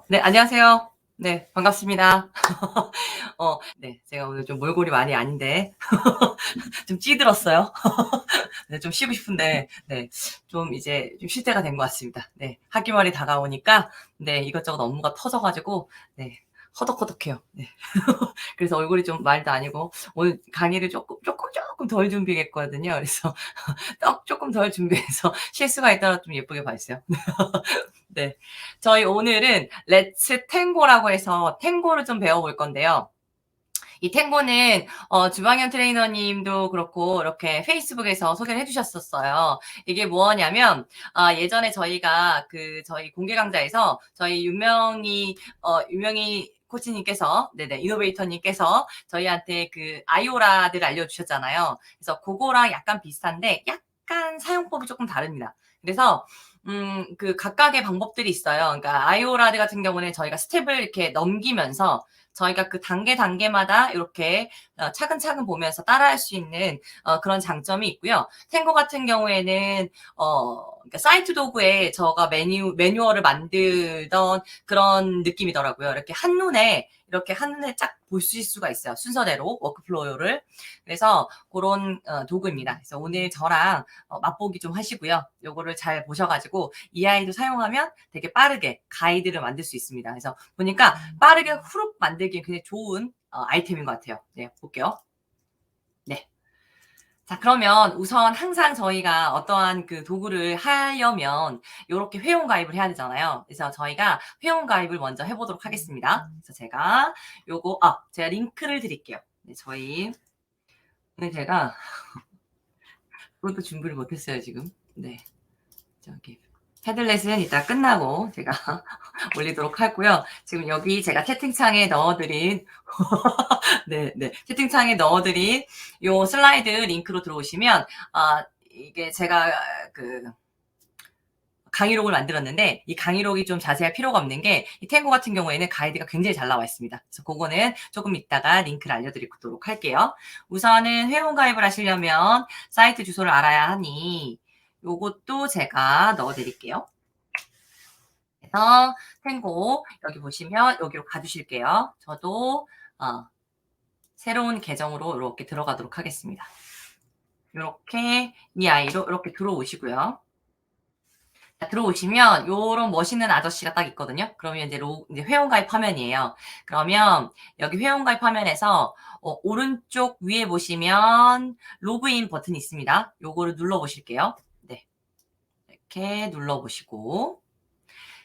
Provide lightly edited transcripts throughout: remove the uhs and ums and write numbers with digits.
네, 안녕하세요. 네, 반갑습니다. 네, 제가 오늘 좀 몰골이 많이 아닌데 좀 찌들었어요. 네, 좀 쉬고 싶은데 네, 좀 이제 좀 쉴 때가 된 것 같습니다. 네, 학기 말이 다가오니까 네, 이것저것 업무가 터져 가지고 네, 허덕허덕해요. 네. 그래서 얼굴이 좀 말도 아니고 오늘 강의를 조금 덜 준비했거든요. 그래서 떡 조금 덜 준비해서 실수가 있더라도 좀 예쁘게 봐 주세요. 네. 저희 오늘은 렛츠 탱고라고 해서 탱고를 좀 배워볼 건데요. 이 탱고는 주방현 트레이너님도 그렇고 이렇게 페이스북에서 소개를 해 주셨었어요. 이게 뭐냐면 예전에 저희가 저희 공개 강좌에서 저희 유명희 코치님께서 네네 이노베이터님께서 저희한테 그 아이오라를 알려주셨잖아요. 그래서 그거랑 약간 비슷한데 약간 사용법이 조금 다릅니다. 그래서 그 각각의 방법들이 있어요. 그러니까 아이오라드 같은 경우는 저희가 스텝을 이렇게 넘기면서 저희가 그 단계마다 이렇게 차근차근 보면서 따라할 수 있는 그런 장점이 있고요. 탱고 같은 경우에는 그러니까 사이트 도구에 저가 매뉴얼을 만들던 그런 느낌이더라고요. 이렇게 한눈에 쫙 보실 수가 있어요. 순서대로 워크플로우를. 그래서 그런 도구입니다. 그래서 오늘 저랑 맛보기 좀 하시고요. 요거를 잘 보셔가지고 이 아이도 사용하면 되게 빠르게 가이드를 만들 수 있습니다. 그래서 보니까 빠르게 후룩 만들기 굉장히 좋은 아이템인 것 같아요. 네, 볼게요. 네. 자, 그러면 우선 항상 저희가 어떠한 그 도구를 하려면 요렇게 회원 가입을 해야 되잖아요. 그래서 저희가 회원 가입을 먼저 해보도록 하겠습니다. 그래서 제가 링크를 드릴게요. 네, 오늘 제가 그것도 준비를 못했어요, 지금. 네. 저기 패들렛은 이따 끝나고 제가 올리도록 하고요. 지금 여기 제가 채팅창에 넣어드린 네, 채팅창에 넣어드린 요 슬라이드 링크로 들어오시면 이게 제가 그 강의록을 만들었는데 이 강의록이 좀 자세할 필요가 없는 게 이 탱고 같은 경우에는 가이드가 굉장히 잘 나와 있습니다. 그래서 그거는 조금 이따가 링크를 알려드리도록 할게요. 우선은 회원 가입을 하시려면 사이트 주소를 알아야 하니 요것도 제가 넣어드릴게요. 그래서 탱고 여기 보시면 여기로 가주실게요. 저도 새로운 계정으로 이렇게 들어가도록 하겠습니다. 이렇게 이 아이로 이렇게 들어오시고요. 자, 들어오시면 요런 멋있는 아저씨가 딱 있거든요. 그러면 이제 회원가입 화면이에요. 그러면 여기 회원가입 화면에서 오른쪽 위에 보시면 로그인 버튼이 있습니다. 요거를 눌러 보실게요. 네. 이렇게 눌러 보시고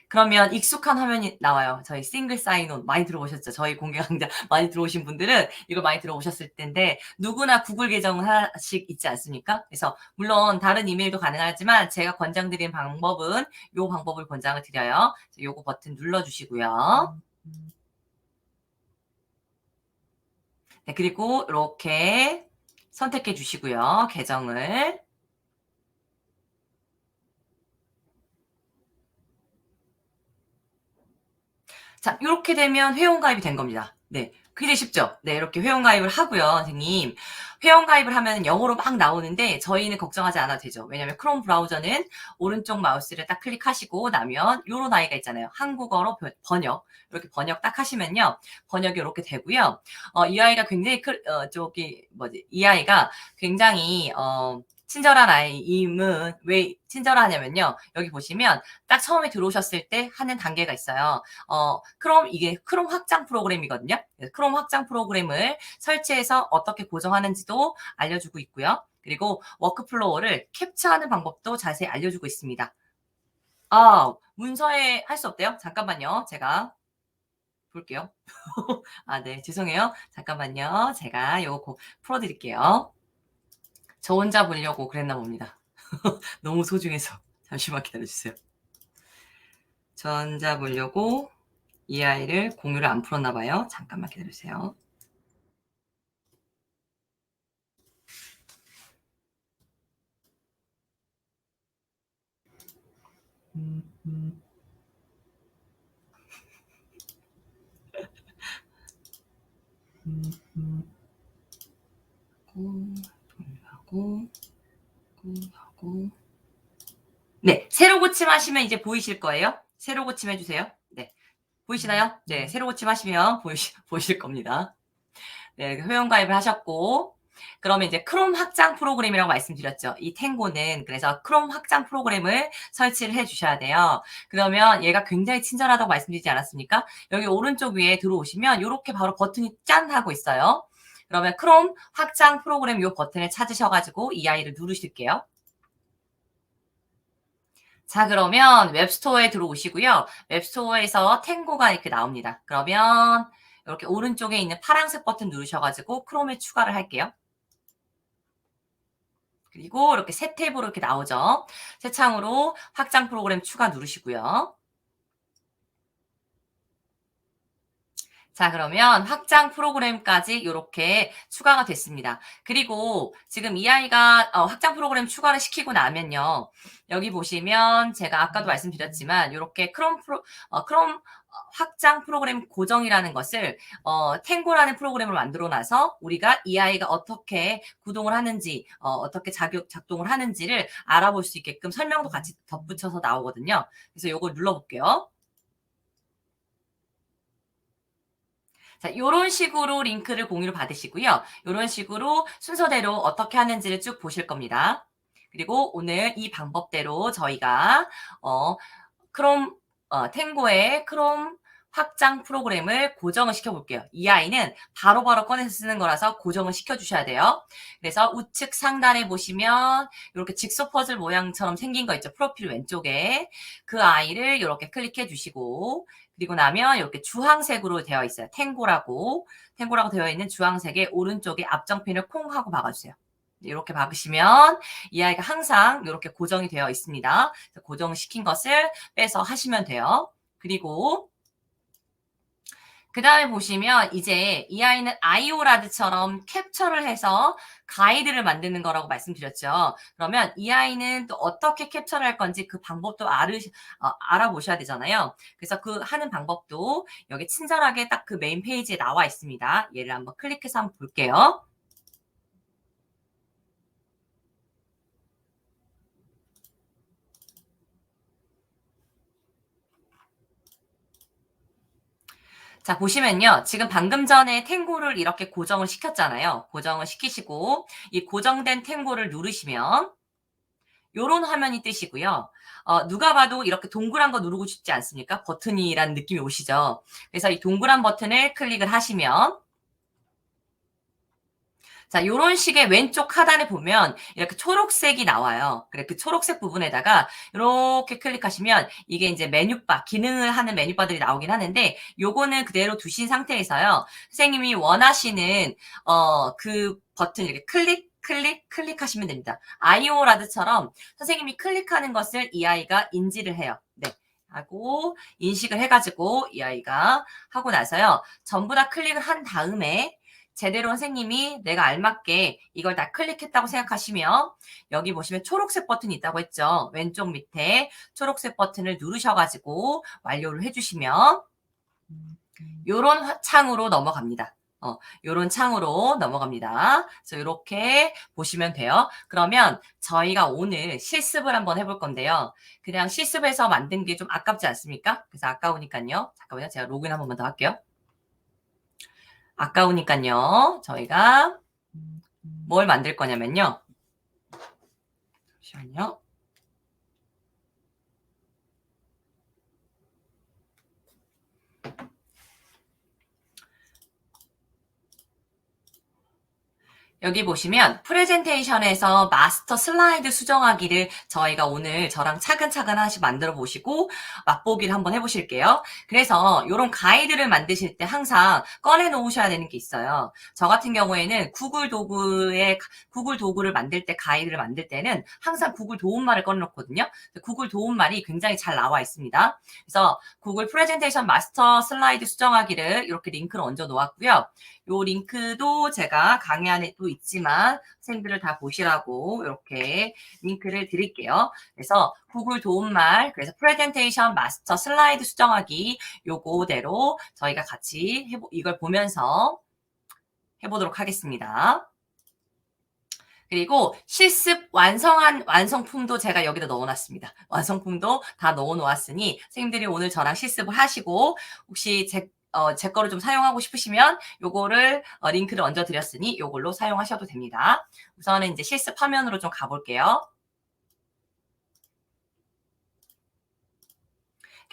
그러면 익숙한 화면이 나와요. 저희 싱글 사인온 많이 들어보셨죠? 저희 공개 강좌 많이 들어오신 분들은 이걸 많이 들어보셨을 텐데 누구나 구글 계정은 하나씩 있지 않습니까? 그래서 물론 다른 이메일도 가능하지만 제가 권장드리는 방법은 요 방법을 권장을 드려요. 요거 버튼 눌러주시고요. 네, 그리고 이렇게 선택해 주시고요. 계정을. 자, 이렇게 되면 회원가입이 된 겁니다. 네. 굉장히 쉽죠? 네, 이렇게 회원가입을 하고요, 선생님. 회원가입을 하면 영어로 막 나오는데 저희는 걱정하지 않아도 되죠. 왜냐면 크롬 브라우저는 오른쪽 마우스를 딱 클릭하시고 나면 요런 아이가 있잖아요. 한국어로 번역. 이렇게 번역 딱 하시면요. 번역이 이렇게 되고요. 이 아이가 굉장히 이 아이가 굉장히 친절한 아이임은 왜 친절하냐면요. 여기 보시면 딱 처음에 들어오셨을 때 하는 단계가 있어요. 이게 크롬 확장 프로그램이거든요. 크롬 확장 프로그램을 설치해서 어떻게 고정하는지도 알려주고 있고요. 그리고 워크플로우를 캡처하는 방법도 자세히 알려주고 있습니다. 문서에 할 수 없대요? 잠깐만요. 제가 볼게요. 네, 죄송해요. 잠깐만요. 제가 요거 풀어드릴게요. 저 혼자 보려고 그랬나 봅니다. 너무 소중해서. 잠시만 기다려주세요. 저 혼자 보려고 이 아이를 공유를 안 풀었나 봐요. 잠깐만 기다려주세요. 하고 하고 네, 새로 고침하시면 이제 보이실 거예요. 새로 고침해 주세요. 네. 보이시나요? 네, 새로 고침하시면 보이실 겁니다. 네, 회원가입을 하셨고, 그러면 이제 크롬 확장 프로그램이라고 말씀드렸죠. 이 탱고는 그래서 크롬 확장 프로그램을 설치를 해 주셔야 돼요. 그러면 얘가 굉장히 친절하다고 말씀드리지 않았습니까? 여기 오른쪽 위에 들어오시면 이렇게 바로 버튼이 짠 하고 있어요. 그러면 크롬 확장 프로그램 이 버튼을 찾으셔가지고 이 아이를 누르실게요. 자, 그러면 웹스토어에 들어오시고요. 웹스토어에서 탱고가 이렇게 나옵니다. 그러면 이렇게 오른쪽에 있는 파란색 버튼 누르셔가지고 크롬에 추가를 할게요. 그리고 이렇게 새 탭으로 이렇게 나오죠. 새 창으로 확장 프로그램 추가 누르시고요. 자, 그러면 확장 프로그램까지 이렇게 추가가 됐습니다. 그리고 지금 이 아이가 확장 프로그램 추가를 시키고 나면요. 여기 보시면 제가 아까도 말씀드렸지만 이렇게 크롬 확장 프로그램 고정이라는 것을 탱고라는 프로그램을 만들어 놔서 우리가 이 아이가 어떻게 구동을 하는지 어떻게 작동을 하는지를 알아볼 수 있게끔 설명도 같이 덧붙여서 나오거든요. 그래서 이거 눌러볼게요. 자, 요런 식으로 링크를 공유를 받으시고요. 요런 식으로 순서대로 어떻게 하는지를 쭉 보실 겁니다. 그리고 오늘 이 방법대로 저희가 크롬 탱고의 크롬 확장 프로그램을 고정을 시켜볼게요. 이 아이는 바로바로 꺼내서 쓰는 거라서 고정을 시켜주셔야 돼요. 그래서 우측 상단에 보시면 이렇게 직소 퍼즐 모양처럼 생긴 거 있죠. 프로필 왼쪽에 그 아이를 이렇게 클릭해 주시고 그리고 나면 이렇게 주황색으로 되어 있어요. 탱고라고 되어 있는 주황색의 오른쪽에 앞정핀을 콩 하고 박아주세요. 이렇게 박으시면 이 아이가 항상 이렇게 고정이 되어 있습니다. 고정시킨 것을 빼서 하시면 돼요. 그리고 그 다음에 보시면 이제 이 아이는 아이오라드처럼 캡처를 해서 가이드를 만드는 거라고 말씀드렸죠. 그러면 이 아이는 또 어떻게 캡처를 할 건지 그 방법도 알아보셔야 되잖아요. 그래서 그 하는 방법도 여기 친절하게 딱 그 메인 페이지에 나와 있습니다. 얘를 한번 클릭해서 한번 볼게요. 자, 보시면요. 지금 방금 전에 탱고를 이렇게 고정을 시켰잖아요. 고정을 시키시고 이 고정된 탱고를 누르시면 요런 화면이 뜨시고요. 누가 봐도 이렇게 동그란 거 누르고 싶지 않습니까? 버튼이라는 느낌이 오시죠? 그래서 이 동그란 버튼을 클릭을 하시면 자, 요런 식의 왼쪽 하단에 보면 이렇게 초록색이 나와요. 그래, 그 초록색 부분에다가 이렇게 클릭하시면 이게 이제 메뉴바, 기능을 하는 메뉴바들이 나오긴 하는데 요거는 그대로 두신 상태에서요. 선생님이 원하시는 그 버튼 이렇게 클릭하시면 됩니다. 아이오라드처럼 선생님이 클릭하는 것을 이 아이가 인지를 해요. 네. 하고 인식을 해가지고 이 아이가 하고 나서요. 전부 다 클릭을 한 다음에 제대로 선생님이 내가 알맞게 이걸 다 클릭했다고 생각하시면 여기 보시면 초록색 버튼이 있다고 했죠. 왼쪽 밑에 초록색 버튼을 누르셔가지고 완료를 해주시면 요런 창으로 넘어갑니다. 요런 창으로 넘어갑니다. 그래서 이렇게 보시면 돼요. 그러면 저희가 오늘 실습을 한번 해볼 건데요. 그냥 실습해서 만든 게 좀 아깝지 않습니까? 그래서 아까우니까요. 잠깐만요. 제가 로그인 한 번만 더 할게요. 아까우니까요. 저희가 뭘 만들 거냐면요. 잠시만요. 여기 보시면 프레젠테이션에서 마스터 슬라이드 수정하기를 저희가 오늘 저랑 차근차근 하나씩 만들어 보시고 맛보기를 한번 해보실게요. 그래서 이런 가이드를 만드실 때 항상 꺼내 놓으셔야 되는 게 있어요. 저 같은 경우에는 구글 도구를 만들 때 가이드를 만들 때는 항상 구글 도움말을 꺼내 놓거든요. 구글 도움말이 굉장히 잘 나와 있습니다. 그래서 구글 프레젠테이션 마스터 슬라이드 수정하기를 이렇게 링크를 얹어 놓았고요. 요 링크도 제가 강의 안에 또 있지만 선생님들을 다 보시라고 이렇게 링크를 드릴게요. 그래서 구글 도움말, 그래서 프레젠테이션 마스터 슬라이드 수정하기 요거대로 저희가 같이 이걸 보면서 해보도록 하겠습니다. 그리고 실습 완성한 완성품도 제가 여기다 넣어 놨습니다. 완성품도 다 넣어 놓았으니 선생님들이 오늘 저랑 실습을 하시고 혹시 제 거를 좀 사용하고 싶으시면 요거를 링크를 얹어 드렸으니 요걸로 사용하셔도 됩니다. 우선은 이제 실습 화면으로 좀 가볼게요.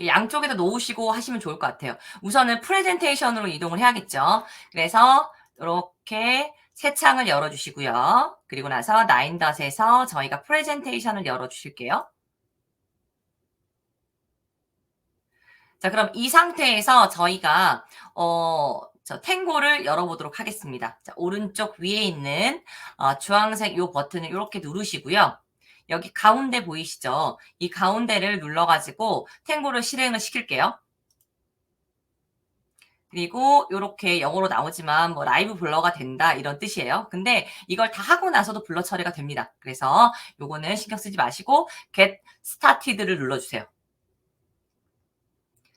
양쪽에다 놓으시고 하시면 좋을 것 같아요. 우선은 프레젠테이션으로 이동을 해야겠죠. 그래서 이렇게 새 창을 열어주시고요. 그리고 나서 나인닷에서 저희가 프레젠테이션을 열어주실게요. 자, 그럼 이 상태에서 저희가 탱고를 열어보도록 하겠습니다. 자, 오른쪽 위에 있는 주황색 요 버튼을 이렇게 누르시고요. 여기 가운데 보이시죠? 이 가운데를 눌러가지고 탱고를 실행을 시킬게요. 그리고 요렇게 영어로 나오지만 뭐 라이브 블러가 된다 이런 뜻이에요. 근데 이걸 다 하고 나서도 블러 처리가 됩니다. 그래서 요거는 신경 쓰지 마시고 get started를 눌러주세요.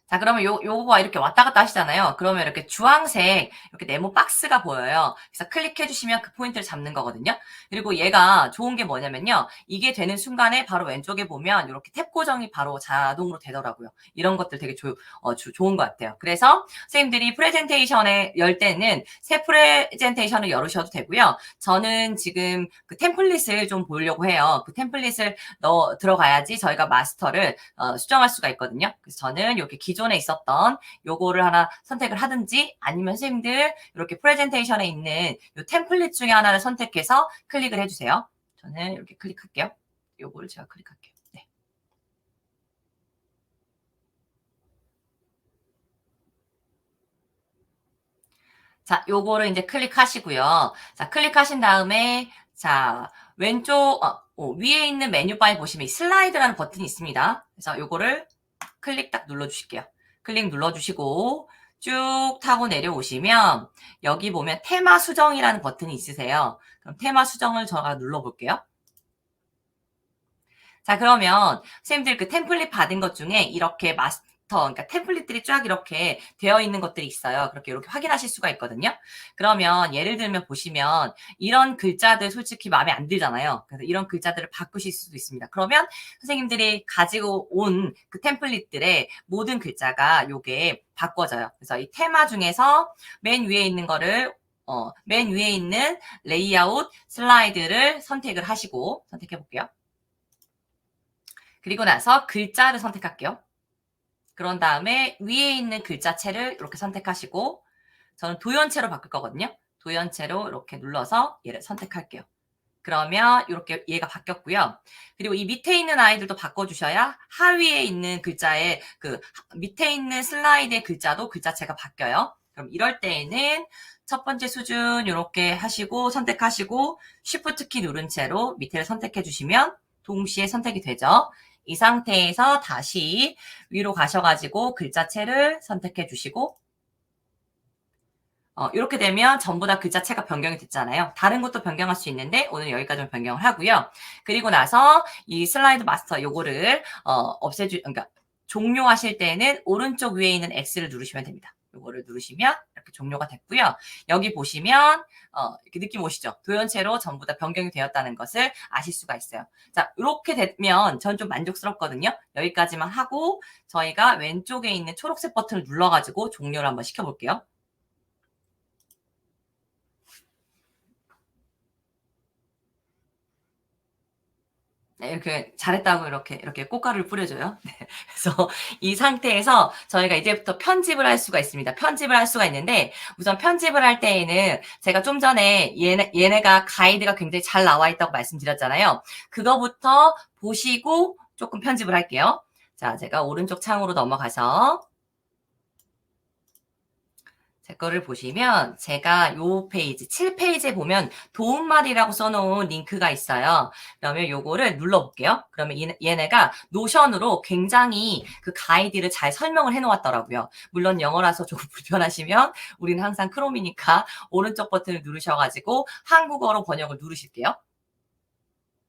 자, 그러면 요거가 이렇게 왔다 갔다 하시잖아요. 그러면 이렇게 주황색 이렇게 네모 박스가 보여요. 그래서 클릭해 주시면 그 포인트를 잡는 거거든요. 그리고 얘가 좋은 게 뭐냐면요. 이게 되는 순간에 바로 왼쪽에 보면 이렇게 탭 고정이 바로 자동으로 되더라고요. 이런 것들 되게 좋은 것 같아요. 그래서 선생님들이 프레젠테이션에 열 때는 새 프레젠테이션을 열으셔도 되고요. 저는 지금 그 템플릿을 좀 보려고 해요. 그 템플릿을 들어가야지 저희가 마스터를 수정할 수가 있거든요. 그래서 저는 이렇게 기존에 있었던 요거를 하나 선택을 하든지 아니면 선생님들 이렇게 프레젠테이션에 있는 요 템플릿 중에 하나를 선택해서 클릭을 해주세요. 저는 이렇게 클릭할게요. 요거를 제가 클릭할게요. 네. 자, 요거를 이제 클릭하시고요. 자, 클릭하신 다음에 자, 왼쪽 위에 있는 메뉴바에 보시면 슬라이드라는 버튼이 있습니다. 그래서 요거를 클릭 딱 눌러주실게요. 클릭 눌러주시고 쭉 타고 내려오시면 여기 보면 테마 수정이라는 버튼이 있으세요. 그럼 테마 수정을 제가 눌러볼게요. 자, 그러면 선생님들 그 템플릿 받은 것 중에 이렇게 그러니까 템플릿들이 쫙 이렇게 되어 있는 것들이 있어요. 그렇게 이렇게 확인하실 수가 있거든요. 그러면 예를 들면 보시면 이런 글자들 솔직히 마음에 안 들잖아요. 그래서 이런 글자들을 바꾸실 수도 있습니다. 그러면 선생님들이 가지고 온 그 템플릿들의 모든 글자가 요게 바꿔져요. 그래서 이 테마 중에서 맨 위에 있는 거를 맨 위에 있는 레이아웃 슬라이드를 선택을 하시고 선택해 볼게요. 그리고 나서 글자를 선택할게요. 그런 다음에 위에 있는 글자체를 이렇게 선택하시고 저는 도연체로 바꿀 거거든요. 도연체로 이렇게 눌러서 얘를 선택할게요. 그러면 이렇게 얘가 바뀌었고요. 그리고 이 밑에 있는 아이들도 바꿔주셔야 하위에 있는 글자의 그 밑에 있는 슬라이드의 글자도 글자체가 바뀌어요. 그럼 이럴 때에는 첫 번째 수준 이렇게 하시고 선택하시고 Shift 키 누른 채로 밑에를 선택해 주시면 동시에 선택이 되죠. 이 상태에서 다시 위로 가셔가지고 글자체를 선택해 주시고 이렇게 되면 전부 다 글자체가 변경이 됐잖아요. 다른 것도 변경할 수 있는데 오늘 여기까지만 변경을 하고요. 그리고 나서 이 슬라이드 마스터 요거를 그러니까 종료하실 때는 오른쪽 위에 있는 X를 누르시면 됩니다. 요거를 누르시면 이렇게 종료가 됐고요. 여기 보시면 이렇게 느낌 오시죠? 도연체로 전부 다 변경이 되었다는 것을 아실 수가 있어요. 자, 이렇게 되면 전 좀 만족스럽거든요. 여기까지만 하고 저희가 왼쪽에 있는 초록색 버튼을 눌러가지고 종료를 한번 시켜볼게요. 네, 이렇게 잘했다고 이렇게 꽃가루를 뿌려줘요. 네. 그래서 이 상태에서 저희가 이제부터 편집을 할 수가 있습니다. 편집을 할 수가 있는데 우선 편집을 할 때에는 제가 좀 전에 얘네가 가이드가 굉장히 잘 나와 있다고 말씀드렸잖아요. 그거부터 보시고 조금 편집을 할게요. 자, 제가 오른쪽 창으로 넘어가서 제 거를 보시면 제가 요 페이지 7페이지에 보면 도움말이라고 써놓은 링크가 있어요. 그러면 요거를 눌러볼게요. 그러면 얘네가 노션으로 굉장히 그 가이드를 잘 설명을 해놓았더라고요. 물론 영어라서 조금 불편하시면 우리는 항상 크롬이니까 오른쪽 버튼을 누르셔가지고 한국어로 번역을 누르실게요.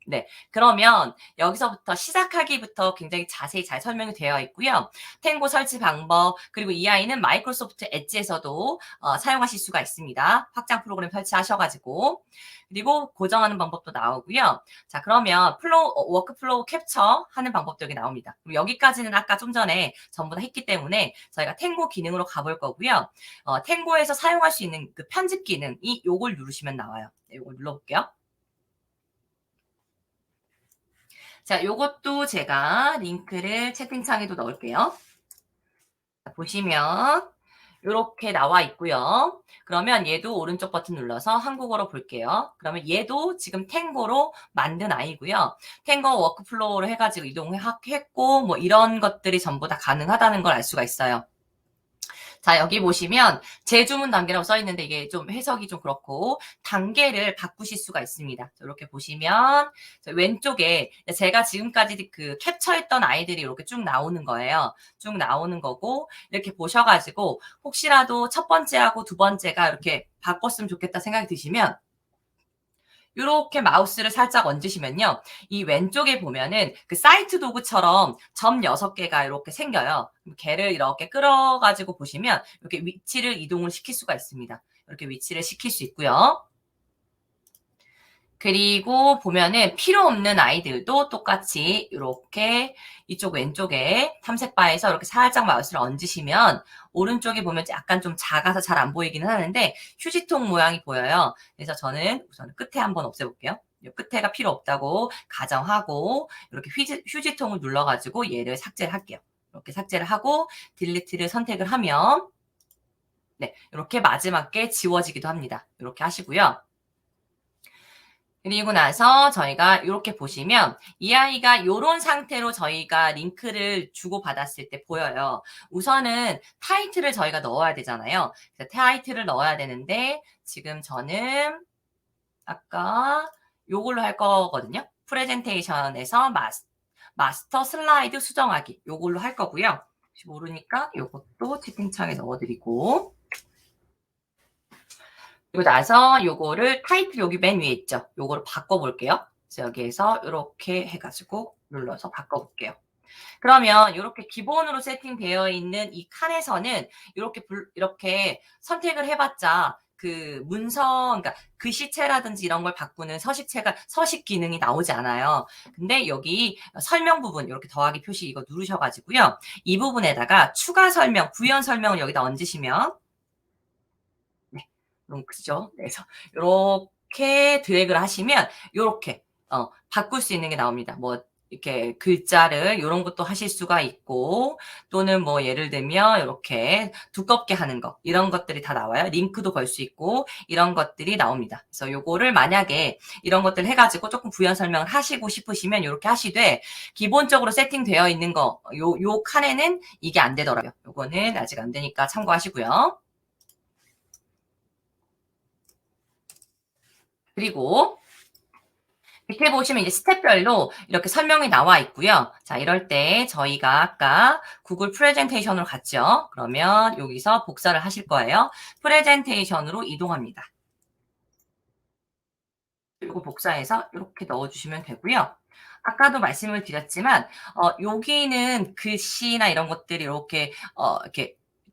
네. 그러면 여기서부터 시작하기부터 굉장히 자세히 잘 설명이 되어 있고요. 탱고 설치 방법, 그리고 이 아이는 마이크로소프트 엣지에서도 사용하실 수가 있습니다. 확장 프로그램 설치하셔 가지고. 그리고 고정하는 방법도 나오고요. 자, 그러면 워크 플로우 캡처 하는 방법도 여기 나옵니다. 그리고 여기까지는 아까 좀 전에 전부 다 했기 때문에 저희가 탱고 기능으로 가볼 거고요. 탱고에서 사용할 수 있는 그 편집 기능이 요걸 누르시면 나와요. 네, 요걸 눌러볼게요. 자, 요것도 제가 링크를 채팅창에도 넣을게요. 자, 보시면 요렇게 나와 있고요. 그러면 얘도 오른쪽 버튼 눌러서 한국어로 볼게요. 그러면 얘도 지금 탱고로 만든 아이고요. 탱고 워크플로우로 해가지고 이동했고 뭐 이런 것들이 전부 다 가능하다는 걸 알 수가 있어요. 자, 여기 보시면 재주문 단계라고 써 있는데 이게 좀 해석이 좀 그렇고 단계를 바꾸실 수가 있습니다. 이렇게 보시면 왼쪽에 제가 지금까지 그 캡처했던 아이들이 이렇게 쭉 나오는 거예요. 쭉 나오는 거고 이렇게 보셔가지고 혹시라도 첫 번째하고 두 번째가 이렇게 바꿨으면 좋겠다 생각이 드시면 요렇게 마우스를 살짝 얹으시면요. 이 왼쪽에 보면은 그 사이트 도구처럼 점 6개가 이렇게 생겨요. 걔를 이렇게 끌어가지고 보시면 이렇게 위치를 이동을 시킬 수가 있습니다. 이렇게 위치를 시킬 수 있고요. 그리고 보면은 필요 없는 아이들도 똑같이 이렇게 이쪽 왼쪽에 탐색바에서 이렇게 살짝 마우스를 얹으시면 오른쪽에 보면 약간 좀 작아서 잘 안 보이기는 하는데 휴지통 모양이 보여요. 그래서 저는 우선 끝에 한번 없애볼게요. 이 끝에가 필요 없다고 가정하고 이렇게 휴지통을 눌러가지고 얘를 삭제를 할게요. 이렇게 삭제를 하고 딜리트를 선택을 하면 네, 이렇게 마지막에 지워지기도 합니다. 이렇게 하시고요. 그리고 나서 저희가 이렇게 보시면 이 아이가 이런 상태로 저희가 링크를 주고받았을 때 보여요. 우선은 타이틀을 저희가 넣어야 되잖아요. 그래서 타이틀을 넣어야 되는데 지금 저는 아까 요걸로 할 거거든요. 프레젠테이션에서 마스터 슬라이드 수정하기 요걸로 할 거고요. 혹시 모르니까 요것도 채팅창에 넣어드리고 그리고 나서 요거를 타이틀 여기 맨 위에 있죠. 요거를 바꿔볼게요. 그래서 여기에서 이렇게 해가지고 눌러서 바꿔볼게요. 그러면 이렇게 기본으로 세팅되어 있는 이 칸에서는 이렇게 선택을 해봤자 그 문서, 그러니까 글씨체라든지 이런 걸 바꾸는 서식 기능이 나오지 않아요. 근데 여기 설명 부분 이렇게 더하기 표시 이거 누르셔가지고요. 이 부분에다가 추가 설명, 부연 설명을 여기다 얹으시면 네. 너무 크죠? 네, 그래서 요렇게 드래그를 하시면 요렇게 바꿀 수 있는 게 나옵니다. 뭐 이렇게 글자를 요런 것도 하실 수가 있고 또는 뭐 예를 들면 요렇게 두껍게 하는 거 이런 것들이 다 나와요. 링크도 걸 수 있고 이런 것들이 나옵니다. 그래서 요거를 만약에 이런 것들 해가지고 조금 부연 설명을 하시고 싶으시면 요렇게 하시되 기본적으로 세팅되어 있는 거 요 칸에는 이게 안 되더라고요. 요거는 아직 안 되니까 참고하시고요. 그리고 밑에 보시면 이제 스텝별로 이렇게 설명이 나와 있고요. 자, 이럴 때 저희가 아까 구글 프레젠테이션으로 갔죠. 그러면 여기서 복사를 하실 거예요. 프레젠테이션으로 이동합니다. 그리고 복사해서 이렇게 넣어주시면 되고요. 아까도 말씀을 드렸지만 여기는 글씨나 이런 것들이 이렇게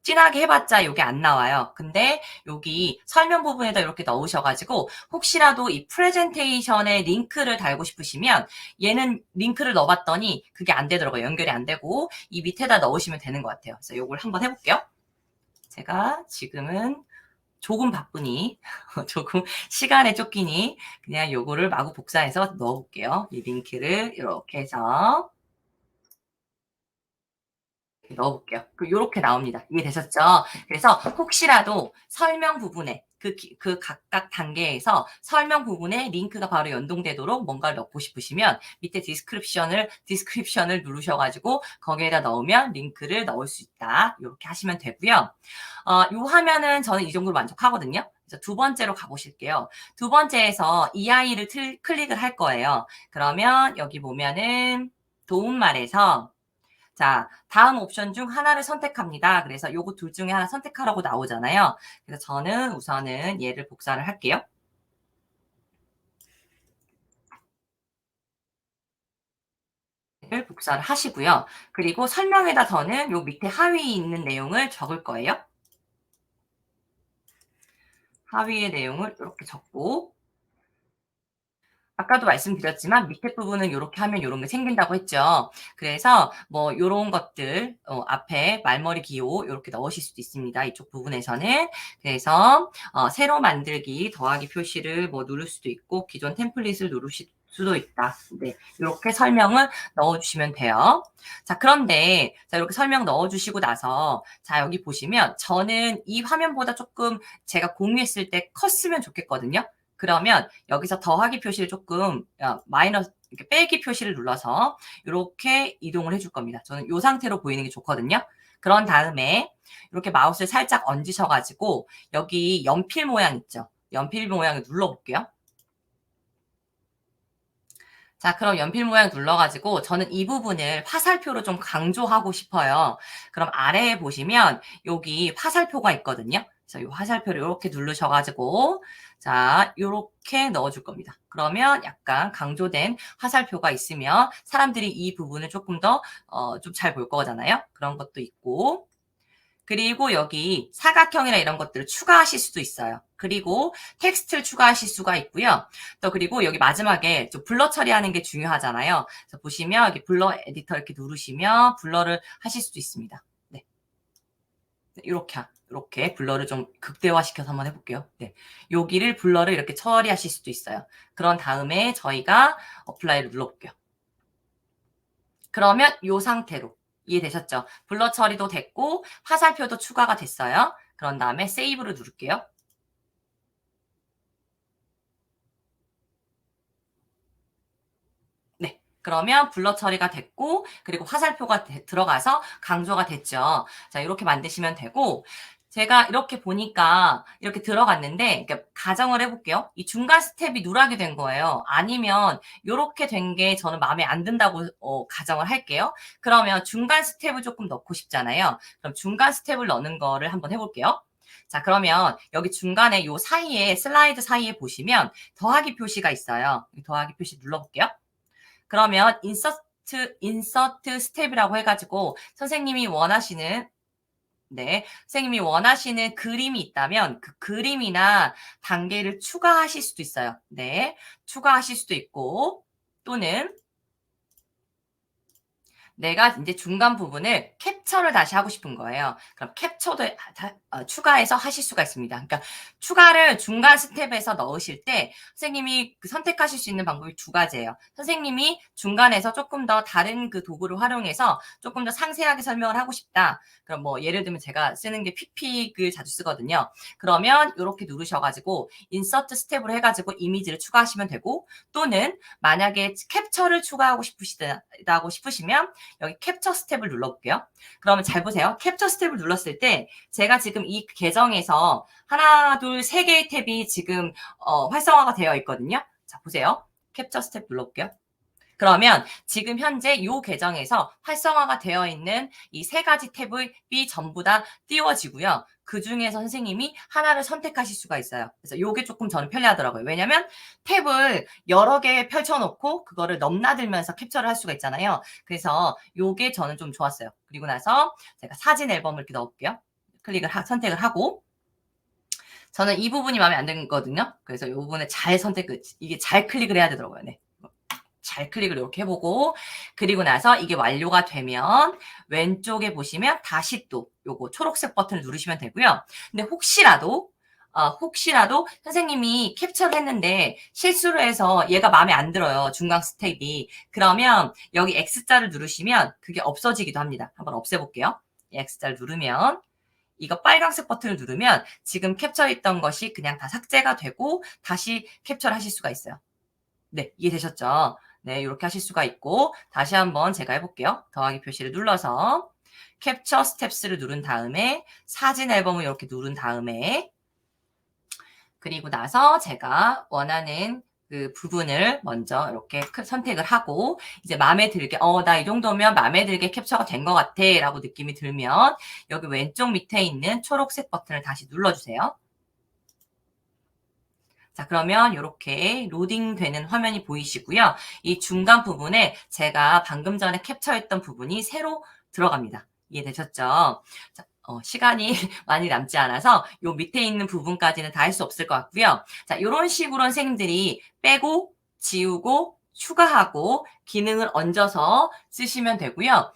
진하게 해봤자 여기 안 나와요. 근데 여기 설명 부분에다 이렇게 넣으셔가지고 혹시라도 이 프레젠테이션에 링크를 달고 싶으시면 얘는 링크를 넣어봤더니 그게 안 되더라고요. 연결이 안 되고 이 밑에다 넣으시면 되는 것 같아요. 그래서 이걸 한번 해볼게요. 제가 지금은 조금 바쁘니 조금 시간에 쫓기니 그냥 요거를 마구 복사해서 넣어볼게요. 이 링크를 이렇게 해서 넣어볼게요. 요렇게 나옵니다. 이해되셨죠? 그래서 혹시라도 설명 부분에 그 각각 단계에서 설명 부분에 링크가 바로 연동되도록 뭔가를 넣고 싶으시면 밑에 디스크립션을 누르셔가지고 거기에다 넣으면 링크를 넣을 수 있다. 이렇게 하시면 되고요. 요 화면은 저는 이 정도로 만족하거든요. 그래서 두 번째로 가보실게요. 두 번째에서 이 아이를 클릭을 할 거예요. 그러면 여기 보면은 도움말에서 자, 다음 옵션 중 하나를 선택합니다. 그래서 요거 둘 중에 하나 선택하라고 나오잖아요. 그래서 저는 우선은 얘를 복사를 할게요. 를 복사를 하시고요. 그리고 설명에다 저는 요 밑에 하위에 있는 내용을 적을 거예요. 하위의 내용을 이렇게 적고 아까도 말씀드렸지만 밑에 부분은 요렇게 하면 요런 게 생긴다고 했죠. 그래서 뭐 요런 것들 앞에 말머리 기호 요렇게 넣으실 수도 있습니다. 이쪽 부분에서는. 그래서 새로 만들기 더하기 표시를 뭐 누를 수도 있고 기존 템플릿을 누르실 수도 있다. 네, 이렇게 설명을 넣어주시면 돼요. 자, 그런데 자 이렇게 설명 넣어주시고 나서 자 여기 보시면 저는 이 화면보다 조금 제가 공유했을 때 컸으면 좋겠거든요. 그러면 여기서 더하기 표시를 조금 마이너스 이렇게 빼기 표시를 눌러서 이렇게 이동을 해줄 겁니다. 저는 이 상태로 보이는 게 좋거든요. 그런 다음에 이렇게 마우스를 살짝 얹으셔가지고 여기 연필 모양 있죠? 연필 모양을 눌러볼게요. 자, 그럼 연필 모양 눌러가지고 저는 이 부분을 화살표로 좀 강조하고 싶어요. 그럼 아래에 보시면 여기 화살표가 있거든요. 그래서 이 화살표를 이렇게 누르셔가지고 자, 이렇게 넣어줄 겁니다. 그러면 약간 강조된 화살표가 있으면 사람들이 이 부분을 조금 더 좀 잘 볼 거잖아요. 그런 것도 있고 그리고 여기 사각형이나 이런 것들을 추가하실 수도 있어요. 그리고 텍스트를 추가하실 수가 있고요. 또 그리고 여기 마지막에 좀 블러 처리하는 게 중요하잖아요. 그래서 보시면 여기 블러 에디터 이렇게 누르시면 블러를 하실 수도 있습니다. 네. 이렇게 블러를 좀 극대화시켜서 한번 해볼게요. 네. 여기를 블러를 이렇게 처리하실 수도 있어요. 그런 다음에 저희가 어플라이를 눌러볼게요. 그러면 이 상태로 이해되셨죠? 블러 처리도 됐고 화살표도 추가가 됐어요. 그런 다음에 세이브를 누를게요. 네. 그러면 블러 처리가 됐고 그리고 화살표가 들어가서 강조가 됐죠. 자, 이렇게 만드시면 되고 제가 이렇게 보니까 이렇게 들어갔는데 가정을 해볼게요. 이 중간 스텝이 누락이 된 거예요. 아니면 이렇게 된 게 저는 마음에 안 든다고 가정을 할게요. 그러면 중간 스텝을 조금 넣고 싶잖아요. 그럼 중간 스텝을 넣는 거를 한번 해볼게요. 자, 그러면 여기 중간에 요 사이에 슬라이드 사이에 보시면 더하기 표시가 있어요. 더하기 표시 눌러볼게요. 그러면 인서트 스텝이라고 해가지고 선생님이 원하시는 선생님이 원하시는 그림이 있다면 그 그림이나 단계를 추가하실 수도 있어요. 네, 추가하실 수도 있고 또는 내가 이제 중간 부분을 캡처를 다시 하고 싶은 거예요. 그럼 캡처도 추가해서 하실 수가 있습니다. 그러니까 추가를 중간 스텝에서 넣으실 때 선생님이 선택하실 수 있는 방법이 두 가지예요. 선생님이 중간에서 조금 더 다른 그 도구를 활용해서 조금 더 상세하게 설명을 하고 싶다. 그럼 뭐 예를 들면 제가 쓰는 게 픽픽을 자주 쓰거든요. 그러면 이렇게 누르셔가지고 인서트 스텝으로 해가지고 이미지를 추가하시면 되고 또는 만약에 캡처를 추가하고 싶으시면 여기 캡처 스텝을 눌러볼게요. 그러면 잘 보세요. 캡처 스텝을 눌렀을 때 제가 지금 이 계정에서 하나, 둘, 세 개의 탭이 지금 활성화가 되어 있거든요. 자, 보세요. 캡처 스텝 눌러볼게요. 그러면 지금 현재 이 계정에서 활성화가 되어 있는 이 세 가지 탭이 전부 다 띄워지고요. 그 중에서 선생님이 하나를 선택하실 수가 있어요. 그래서 이게 조금 저는 편리하더라고요. 왜냐면 탭을 여러 개 펼쳐놓고 그거를 넘나들면서 캡처를 할 수가 있잖아요. 그래서 이게 저는 좀 좋았어요. 그리고 나서 제가 사진 앨범을 이렇게 넣을게요. 선택을 하고 저는 이 부분이 마음에 안 들거든요. 그래서 이 부분에 이게 잘 클릭을 해야 되더라고요. 네. 잘 클릭을 이렇게 해보고 그리고 나서 이게 완료가 되면 왼쪽에 보시면 다시 또 요거 초록색 버튼을 누르시면 되고요. 근데 혹시라도 선생님이 캡처를 했는데 실수로 해서 얘가 마음에 안 들어요. 중간 스텝이. 그러면 여기 X자를 누르시면 그게 없어지기도 합니다. 한번 없애볼게요. X자를 누르면 이거 빨간색 버튼을 누르면 지금 캡처했던 것이 그냥 다 삭제가 되고 다시 캡처를 하실 수가 있어요. 네, 이해되셨죠? 네, 이렇게 하실 수가 있고 다시 한번 제가 해볼게요. 더하기 표시를 눌러서 캡처 스텝스를 누른 다음에 사진 앨범을 이렇게 누른 다음에 그리고 나서 제가 원하는 그 부분을 먼저 이렇게 선택을 하고 이제 마음에 들게 나 이 정도면 마음에 들게 캡처가 된 것 같아 라고 느낌이 들면 여기 왼쪽 밑에 있는 초록색 버튼을 다시 눌러주세요. 자, 그러면 요렇게 로딩되는 화면이 보이시고요. 이 중간 부분에 제가 방금 전에 캡처했던 부분이 새로 들어갑니다. 이해되셨죠? 자, 시간이 많이 남지 않아서 요 밑에 있는 부분까지는 다 할 수 없을 것 같고요. 자, 요런 식으로 선생님들이 빼고, 지우고, 추가하고, 기능을 얹어서 쓰시면 되고요.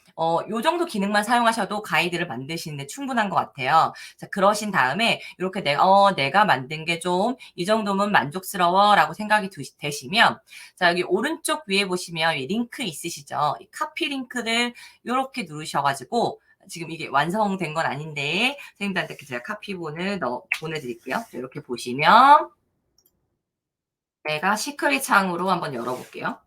요 정도 기능만 사용하셔도 가이드를 만드시는데 충분한 것 같아요. 자, 그러신 다음에 이렇게 내가 만든 게 좀 이 정도면 만족스러워라고 생각이 되시면 자, 여기 오른쪽 위에 보시면 이 링크 있으시죠? 이 카피 링크를 이렇게 누르셔가지고 지금 이게 완성된 건 아닌데 선생님들한테 제가 카피본을 보내드릴게요. 이렇게 보시면 내가 시크릿 창으로 한번 열어볼게요.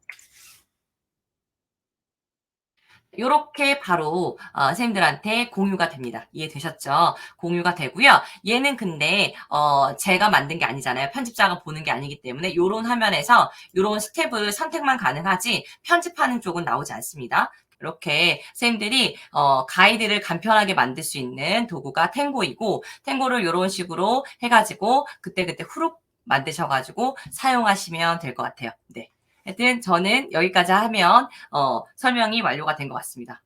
요렇게 바로 선생님들한테 공유가 됩니다. 이해되셨죠? 공유가 되고요. 얘는 근데 제가 만든 게 아니잖아요. 편집자가 보는 게 아니기 때문에 요런 화면에서 요런 스텝을 선택만 가능하지 편집하는 쪽은 나오지 않습니다. 이렇게 선생님들이 가이드를 간편하게 만들 수 있는 도구가 탱고이고 탱고를 요런 식으로 해가지고 그때그때 후룩 만드셔가지고 사용하시면 될 것 같아요. 네. 하여튼 저는 여기까지 하면 설명이 완료가 된 것 같습니다.